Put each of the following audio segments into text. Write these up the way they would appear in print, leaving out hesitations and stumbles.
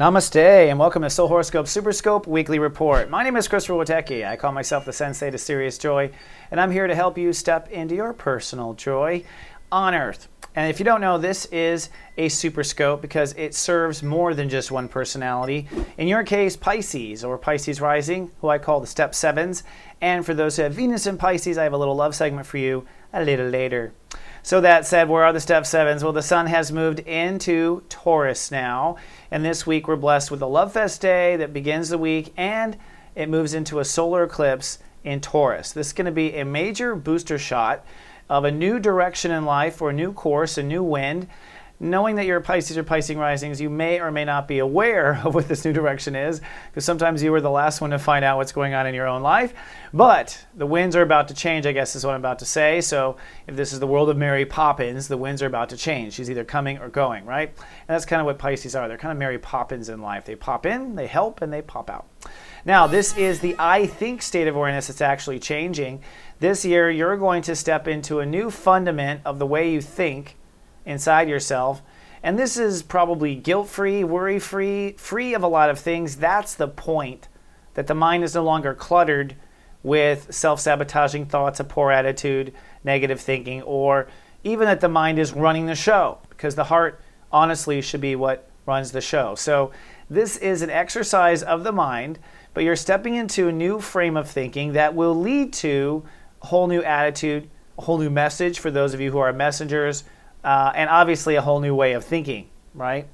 Namaste and welcome to Soul Horoscope SUPERscope Weekly Report. My name is Christopher Witecki. I call myself the Sensei to Serious Joy, and I'm here to help you step into your personal joy on Earth. And if you don't know, this is a SUPERscope because it serves more than just one personality. In your case, Pisces or Pisces rising, who I call the Step 7s. And for those who have Venus in Pisces, I have a little love segment for you a little later. So that said, where are the Step 7s? Well, the Sun has moved into Taurus now. And this week we're blessed with a Love Fest day that begins the week, and it moves into a solar eclipse in Taurus. This is going to be a major booster shot of a new direction in life, or a new course, a new wind. Knowing that you're a Pisces or Pisces risings, you may or may not be aware of what this new direction is, because sometimes you were the last one to find out what's going on in your own life. But the winds are about to change, I guess is what I'm about to say. So if this is the world of Mary Poppins, the winds are about to change. She's either coming or going, right? And that's kind of what Pisces are. They're kind of Mary Poppins in life. They pop in, they help, and they pop out. Now, this is the I think state of awareness that's actually changing. This year, you're going to step into a new fundament of the way you think inside yourself. And this is probably guilt-free, worry-free, free of a lot of things. That's the point, that the mind is no longer cluttered with self-sabotaging thoughts, a poor attitude, negative thinking, or even that the mind is running the show, because the heart honestly should be what runs the show. So this is an exercise of the mind, but you're stepping into a new frame of thinking that will lead to a whole new attitude, a whole new message for those of you who are messengers, and obviously a whole new way of thinking, right?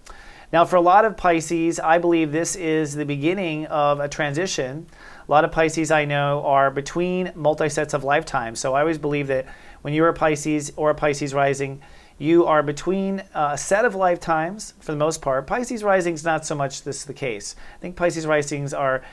Now, for a lot of Pisces, I believe this is the beginning of a transition. A lot of Pisces I know are between multi-sets of lifetimes. So I always believe that when you're a Pisces or a Pisces rising, you are between a set of lifetimes for the most part. Pisces rising is not so much this the case. I think Pisces risings are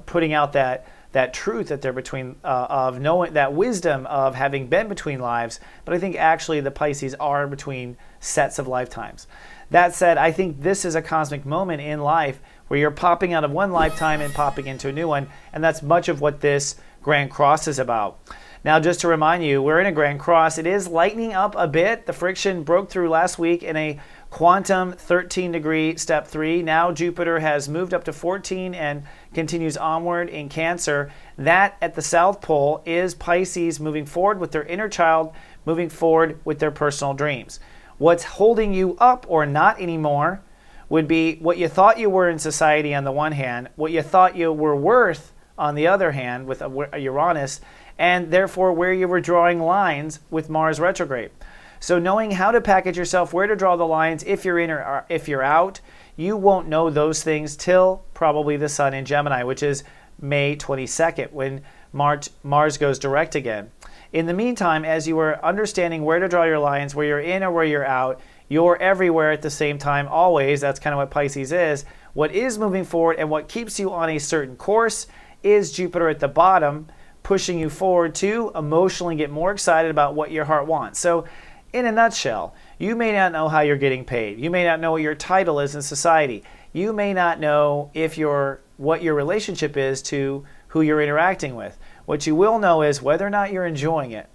putting out that truth that they're between, of knowing that wisdom of having been between lives, but I think actually the Pisces are between sets of lifetimes. That said, I think this is a cosmic moment in life where you're popping out of one lifetime and popping into a new one, and that's much of what this Grand Cross is about. Now, just to remind you, we're in a Grand Cross. It is lightening up a bit. The friction broke through last week in a quantum 13-degree step 3. Now Jupiter has moved up to 14 and continues onward in Cancer. That at the South Pole is Pisces moving forward with their inner child, moving forward with their personal dreams. What's holding you up or not anymore would be what you thought you were in society on the one hand, what you thought you were worth on the other hand with a Uranus, and therefore where you were drawing lines with Mars retrograde. So knowing how to package yourself, where to draw the lines, if you're in or if you're out, you won't know those things till probably the Sun in Gemini, which is May 22nd, when Mars goes direct again. In the meantime, as you are understanding where to draw your lines, where you're in or where you're out, you're everywhere at the same time, always. That's kind of what Pisces is. What is moving forward and what keeps you on a certain course is Jupiter at the bottom, pushing you forward to emotionally get more excited about what your heart wants. So in a nutshell, you may not know how you're getting paid. You may not know what your title is in society. You may not know what your relationship is to who you're interacting with. What you will know is whether or not you're enjoying it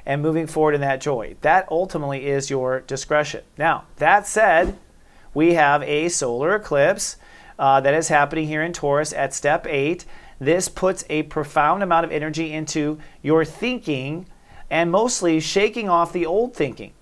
and moving forward in that joy. That ultimately is your discretion. Now, that said, we have a solar eclipse that is happening here in Taurus at step 8. This puts a profound amount of energy into your thinking and mostly shaking off the old thinking.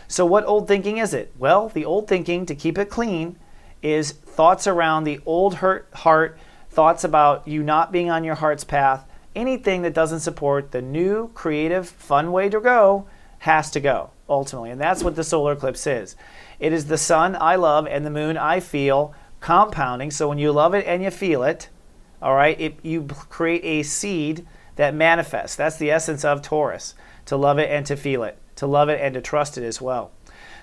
So what old thinking is it? Well, the old thinking, to keep it clean, is thoughts around the old hurt heart, thoughts about you not being on your heart's path. Anything that doesn't support the new, creative, fun way to go has to go, ultimately. And that's what the solar eclipse is. It is the sun I love and the moon I feel compounding. So when you love it and you feel it, all right, you create a seed that manifests. That's the essence of Taurus, to love it and to feel it, to love it and to trust it as well.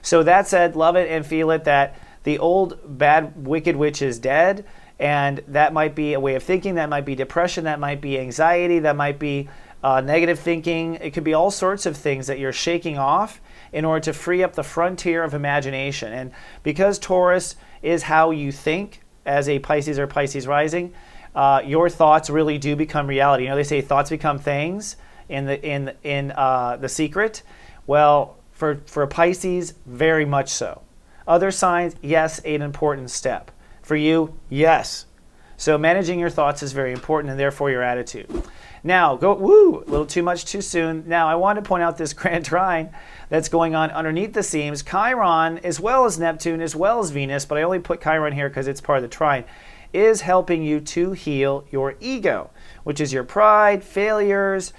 So that said, love it and feel it, that the old bad wicked witch is dead, and that might be a way of thinking, that might be depression, that might be anxiety, that might be negative thinking. It could be all sorts of things that you're shaking off in order to free up the frontier of imagination. And because Taurus is how you think as a Pisces or Pisces rising, your thoughts really do become reality. You know, they say thoughts become things in The Secret. Well, for Pisces, very much so. Other signs, yes, an important step. For you, yes. So managing your thoughts is very important, and therefore your attitude. Now, a little too much too soon. Now, I want to point out this grand trine that's going on underneath the seams. Chiron, as well as Neptune, as well as Venus, but I only put Chiron here because it's part of the trine, is helping you to heal your ego, which is your pride, failures,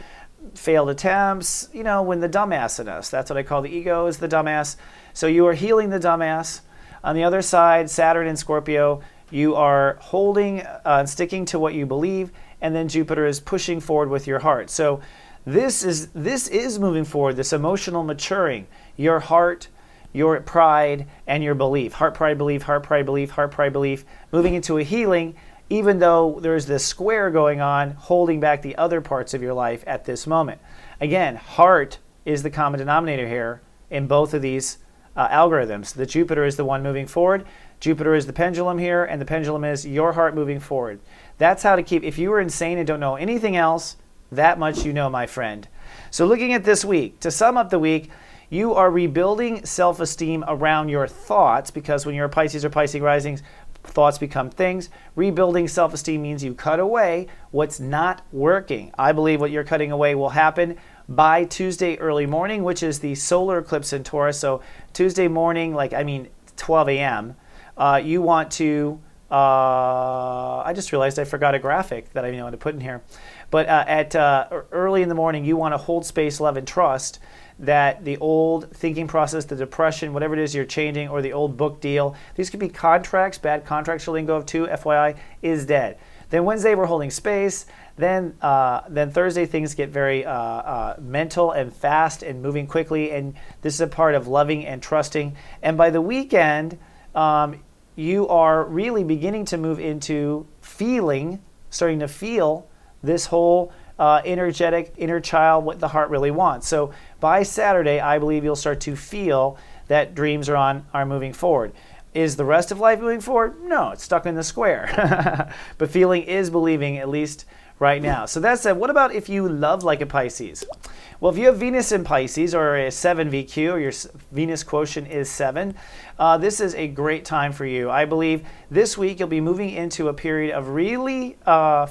failed attempts, when the dumbass in us. That's what I call the ego, is the dumbass. So you are healing the dumbass. On the other side, Saturn and Scorpio, you are holding and sticking to what you believe, and then Jupiter is pushing forward with your heart. So this is moving forward, this emotional maturing, your heart, your pride, and your belief. Heart, pride, belief, heart, pride, belief, heart, pride, belief, moving into a healing, even though there's this square going on, holding back the other parts of your life at this moment. Again, heart is the common denominator here in both of these algorithms. The Jupiter is the one moving forward. Jupiter is the pendulum here, and the pendulum is your heart moving forward. That's how to keep, if you were insane and don't know anything else, that much you know, my friend. So looking at this week, to sum up the week, you are rebuilding self-esteem around your thoughts, because when you're a Pisces or Pisces rising, thoughts become things. Rebuilding self-esteem means you cut away what's not working. I believe what you're cutting away will happen by Tuesday early morning, which is the solar eclipse in Taurus. So Tuesday morning, 12 a.m., you want to, I just realized I forgot a graphic that I want to put in here. But at early in the morning, you want to hold space, love, and trust that the old thinking process, the depression, whatever it is you're changing, or the old book deal, these could be contracts, bad contracts you're letting go of too, FYI, is dead. Then Wednesday, we're holding space. Then Thursday, things get very mental and fast and moving quickly, and this is a part of loving and trusting. And by the weekend, you are really beginning to move into starting to feel this whole energetic inner child, what the heart really wants. So by Saturday, I believe you'll start to feel that dreams are moving forward. Is the rest of life moving forward? No, it's stuck in the square. But feeling is believing, at least right now. So that said, what about if you love like a Pisces? Well, if you have Venus in Pisces, or a 7 VQ, or your Venus quotient is 7, this is a great time for you. I believe this week you'll be moving into a period of really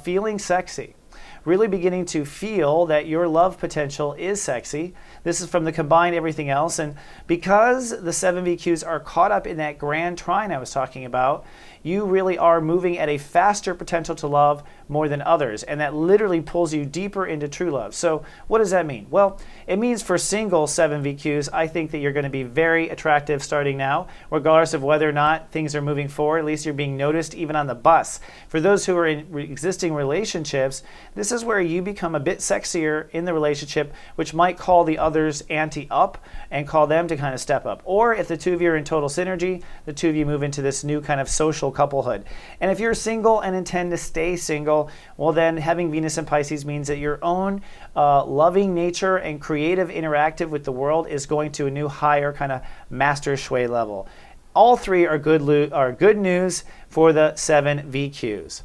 feeling sexy. Really beginning to feel that your love potential is sexy. This is from the combined everything else. And because the 7 VQs are caught up in that grand trine I was talking about, you really are moving at a faster potential to love more than others. And that literally pulls you deeper into true love. So what does that mean? Well, it means for single 7 VQs, I think that you're going to be very attractive starting now, regardless of whether or not things are moving forward. At least you're being noticed even on the bus. For those who are in existing relationships, this is where you become a bit sexier in the relationship, which might call the others ante up and call them to kind of step up. Or if the two of you are in total synergy, the two of you move into this new kind of social couplehood. And if you're single and intend to stay single, well then having Venus in Pisces means that your own loving nature and creative interactive with the world is going to a new higher kind of master shui level. All three are good news for the 7 VQs.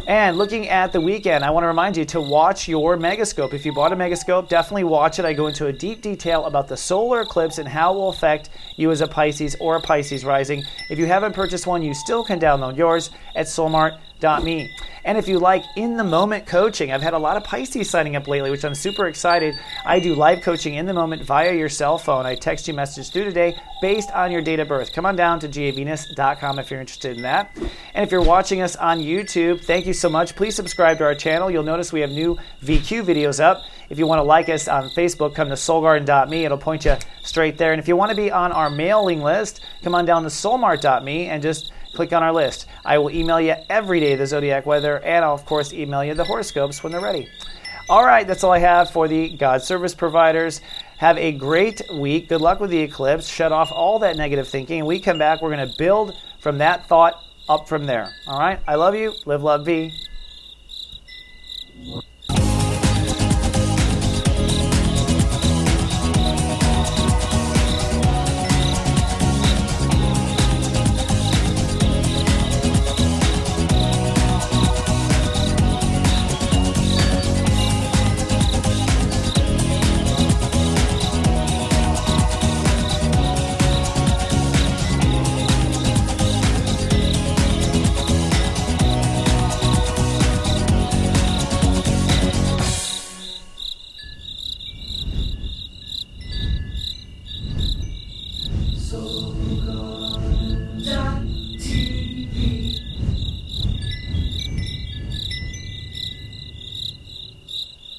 And looking at the weekend, I want to remind you to watch your Megascope. If you bought a Megascope, definitely watch it. I go into a deep detail about the solar eclipse and how it will affect you as a Pisces or a Pisces rising. If you haven't purchased one, you still can download yours at soulmart.me. And if you like in-the-moment coaching, I've had a lot of Pisces signing up lately, which I'm super excited. I do live coaching in the moment via your cell phone. I text you messages through today based on your date of birth. Come on down to gavenus.com if you're interested in that. And if you're watching us on YouTube, thank you so much. Please subscribe to our channel. You'll notice we have new VQ videos up. If you want to like us on Facebook, come to soulgarden.me. It'll point you straight there. And if you want to be on our mailing list, come on down to soulmart.me and just click on our list. I will email you every day the zodiac weather, and I'll of course email you the horoscopes when they're ready. All right, that's all I have for the God service providers. Have a great week. Good luck with the eclipse. Shut off all that negative thinking. And we come back, we're going to build from that thought up from there. All right, I love you. Live, love, be. Horoscope.